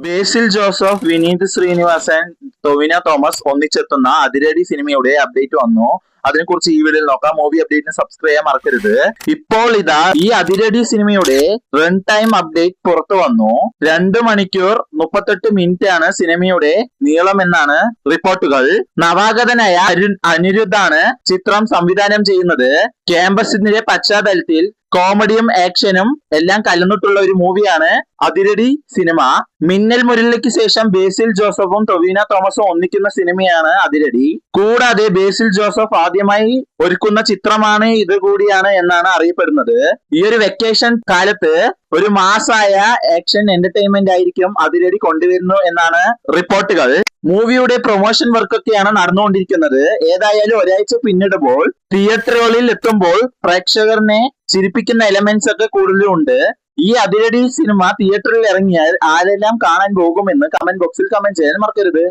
ബേസിൽ Joseph, Vineeth Sreenivasan, Tovino Thomas ഒന്നിച്ചെത്തുന്ന Athiradi സിനിമയുടെ update വന്നു. അതിനെക്കുറിച്ച് ഈ വീഡിയോയിൽ നോക്കാം. മൂവി അപ്ഡേറ്റിന് സബ്സ്ക്രൈബ് ചെയ്യാൻ മറക്കരുത്. ഇപ്പോൾ ഇതാ ഈ അതിരടി സിനിമയുടെ റൺ ടൈം അപ്ഡേറ്റ് പുറത്തു വന്നു. 2 മണിക്കൂർ 38 മിനിറ്റ് ആണ് സിനിമയുടെ നീളം എന്നാണ് റിപ്പോർട്ടുകൾ. നവാഗതനായ അനിരുദ്ധാണ് ചിത്രം സംവിധാനം ചെയ്യുന്നത്. ക്യാമ്പസിന്റെ പശ്ചാത്തലത്തിൽ കോമഡിയും ആക്ഷനും എല്ലാം കലർന്നിട്ടുള്ള ഒരു മൂവിയാണ് അതിരടി സിനിമ. മിന്നൽ മുരളിക്ക് ശേഷം ബേസിൽ ജോസഫും ടൊവിനോ തോമസും ഒന്നിക്കുന്ന സിനിമയാണ് അതിരടി. കൂടാതെ ബേസിൽ ജോസഫ് ആദ്യമായി ഒരുക്കുന്ന ചിത്രമാണ് ഇത് കൂടിയാണ് എന്നാണ് അറിയപ്പെടുന്നത്. ഈ ഒരു വെക്കേഷൻ കാലത്ത് ഒരു മാസായ ആക്ഷൻ എന്റർടൈൻമെന്റ് ആയിരിക്കും അതിരടി കൊണ്ടുവരുന്നു എന്നാണ് റിപ്പോർട്ടുകൾ. മൂവിയുടെ പ്രൊമോഷൻ വർക്കൊക്കെയാണ് നടന്നുകൊണ്ടിരിക്കുന്നത്. ഏതായാലും ഒരാഴ്ച പിന്നിടുമ്പോൾ തിയേറ്ററുകളിൽ എത്തുമ്പോൾ പ്രേക്ഷകരനെ ചിരിപ്പിക്കുന്ന എലമെന്റ്സ് ഒക്കെ കൂടുതലുണ്ട്. ഈ അതിരടി സിനിമ തിയേറ്ററിൽ ഇറങ്ങിയാൽ ആരെല്ലാം കാണാൻ പോകുമെന്ന് കമന്റ് ബോക്സിൽ കമന്റ് ചെയ്യാൻ മറക്കരുത്.